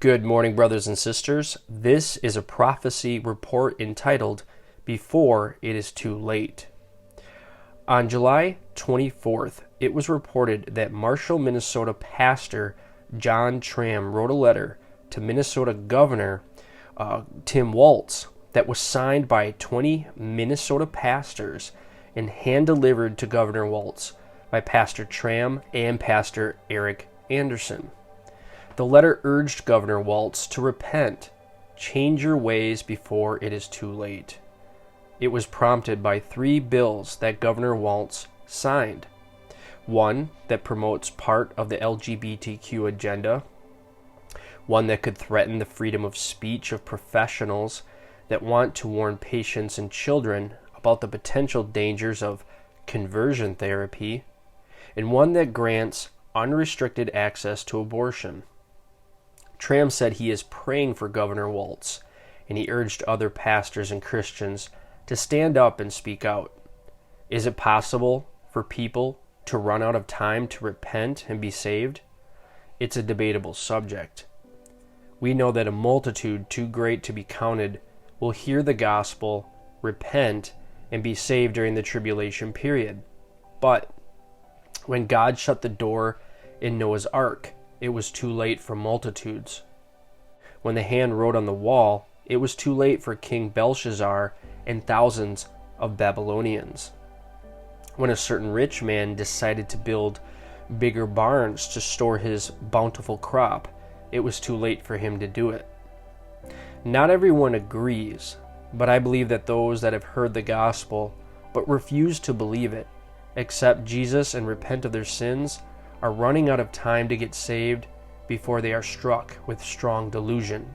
Good morning, brothers and sisters. This is a prophecy report entitled, Before It Is Too Late. On July 24th, it was reported that Marshall, Minnesota pastor John Tram wrote a letter to Minnesota Governor Tim Walz that was signed by 20 Minnesota pastors and hand-delivered to Governor Walz by Pastor Tram and Pastor Eric Anderson. The letter urged Governor Walz to repent, change your ways before it is too late. It was prompted by 3 bills that Governor Walz signed. One that promotes part of the LGBTQ agenda, one that could threaten the freedom of speech of professionals that want to warn patients and children about the potential dangers of conversion therapy, and one that grants unrestricted access to abortion. Tram said he is praying for Governor Walz, and he urged other pastors and Christians to stand up and speak out. Is it possible for people to run out of time to repent and be saved? It's a debatable subject. We know that a multitude too great to be counted will hear the gospel, repent, and be saved during the tribulation period. But when God shut the door in Noah's Ark, it was too late for multitudes. When the hand wrote on the wall, it was too late for King Belshazzar and thousands of Babylonians. When a certain rich man decided to build bigger barns to store his bountiful crop, it was too late for him to do it. Not everyone agrees, but I believe that those that have heard the gospel but refuse to believe it, accept Jesus and repent of their sins, are running out of time to get saved before they are struck with strong delusion,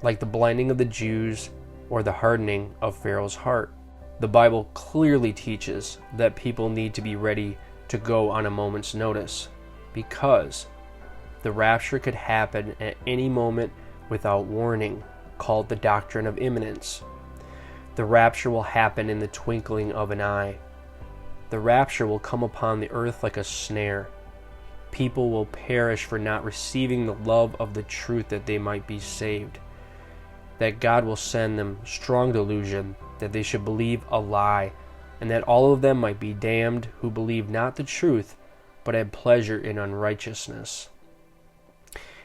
like the blinding of the Jews or the hardening of Pharaoh's heart. The Bible clearly teaches that people need to be ready to go on a moment's notice, because the rapture could happen at any moment without warning, called the doctrine of imminence. The rapture will happen in the twinkling of an eye. The rapture will come upon the earth like a snare. People will perish for not receiving the love of the truth that they might be saved. That God will send them strong delusion that they should believe a lie, and that all of them might be damned who believe not the truth, but had pleasure in unrighteousness.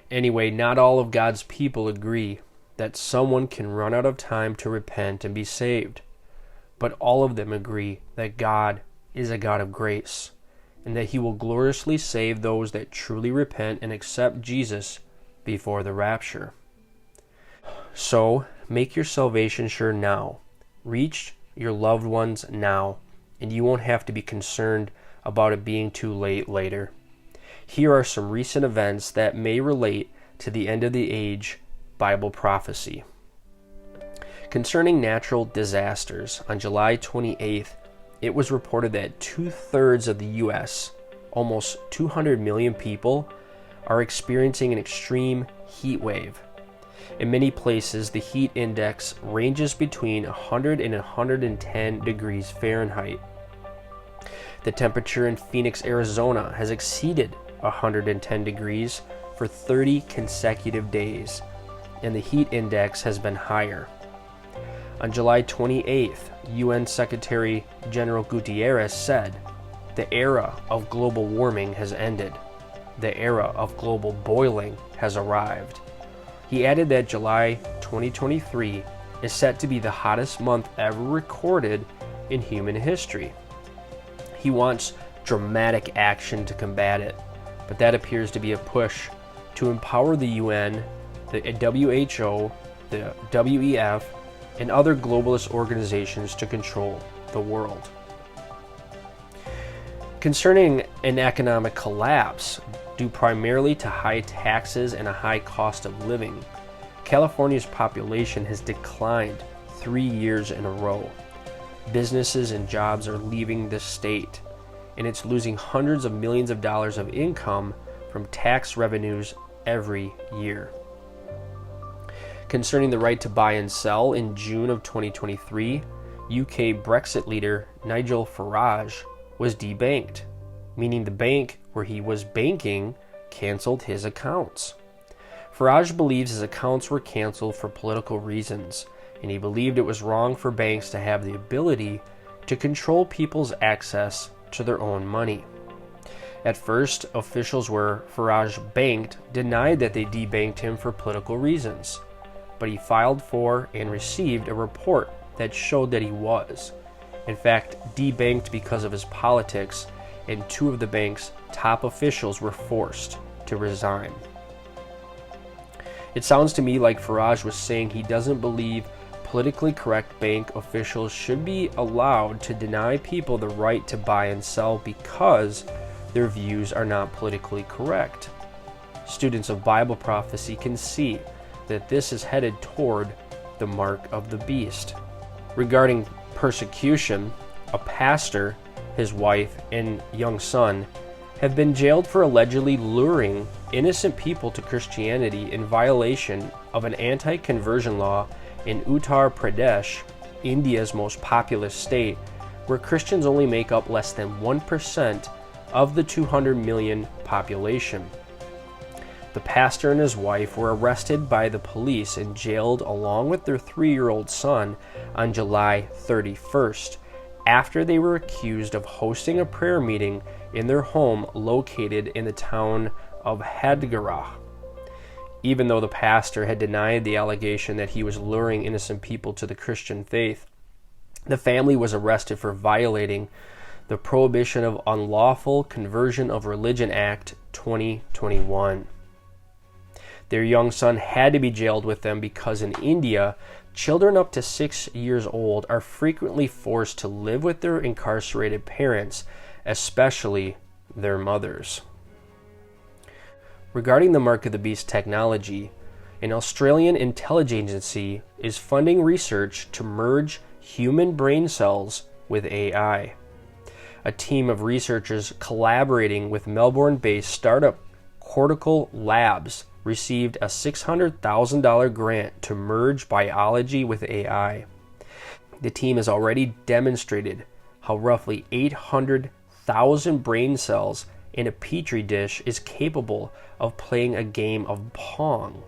Anyway, not all of God's people agree that someone can run out of time to repent and be saved, but all of them agree that God is a God of grace, and that he will gloriously save those that truly repent and accept Jesus before the rapture. So, make your salvation sure now. Reach your loved ones now, and you won't have to be concerned about it being too late later. Here are some recent events that may relate to the end of the age Bible prophecy. Concerning natural disasters, on July 28th, it was reported that 2/3 of the U.S., almost 200 million people, are experiencing an extreme heat wave. In many places, the heat index ranges between 100 and 110 degrees Fahrenheit. The temperature in Phoenix, Arizona has exceeded 110 degrees for 30 consecutive days, and the heat index has been higher. On July 28th, UN Secretary General Guterres said, "The era of global warming has ended. The era of global boiling has arrived." He added that July 2023 is set to be the hottest month ever recorded in human history. He wants dramatic action to combat it, but that appears to be a push to empower the UN, the WHO, the WEF, and other globalist organizations to control the world. Concerning an economic collapse due primarily to high taxes and a high cost of living, California's population has declined 3 years in a row. Businesses and jobs are leaving the state, and it's losing hundreds of millions of dollars of income from tax revenues every year. Concerning the right to buy and sell, in June of 2023, UK Brexit leader Nigel Farage was debanked, meaning the bank where he was banking canceled his accounts. Farage believes his accounts were canceled for political reasons, and he believed it was wrong for banks to have the ability to control people's access to their own money. At first, officials where Farage banked denied that they debanked him for political reasons, but he filed for and received a report that showed that he was, in fact, debanked because of his politics, and 2 of the bank's top officials were forced to resign. It sounds to me like Farage was saying he doesn't believe politically correct bank officials should be allowed to deny people the right to buy and sell because their views are not politically correct. Students of Bible prophecy can see that this is headed toward the mark of the beast. Regarding persecution, a pastor, his wife, and young son have been jailed for allegedly luring innocent people to Christianity in violation of an anti-conversion law in Uttar Pradesh, India's most populous state, where Christians only make up less than 1% of the 200 million population. The pastor and his wife were arrested by the police and jailed along with their 3-year-old son on July 31st, after they were accused of hosting a prayer meeting in their home located in the town of Hadgarah. Even though the pastor had denied the allegation that he was luring innocent people to the Christian faith, the family was arrested for violating the Prohibition of Unlawful Conversion of Religion Act 2021. Their young son had to be jailed with them because in India, children up to 6 years old are frequently forced to live with their incarcerated parents, especially their mothers. Regarding the Mark of the Beast technology, an Australian intelligence agency is funding research to merge human brain cells with AI. A team of researchers collaborating with Melbourne-based startup Cortical Labs received a $600,000 grant to merge biology with AI. The team has already demonstrated how roughly 800,000 brain cells in a petri dish is capable of playing a game of Pong.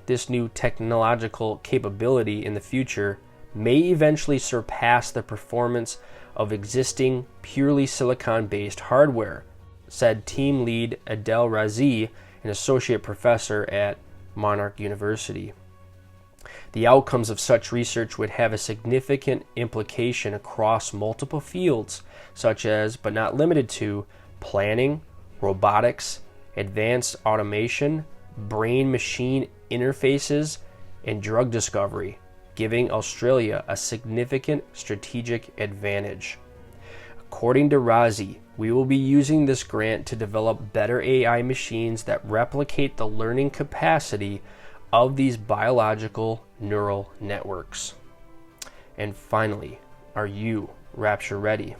This new technological capability in the future may eventually surpass the performance of existing purely silicon-based hardware, said team lead Adel Razi, an associate professor at Monarch University. The outcomes of such research would have a significant implication across multiple fields, such as, but not limited to, planning, robotics, advanced automation, brain-machine interfaces, and drug discovery, giving Australia a significant strategic advantage. According to Razi, we will be using this grant to develop better AI machines that replicate the learning capacity of these biological neural networks. And finally, are you rapture ready?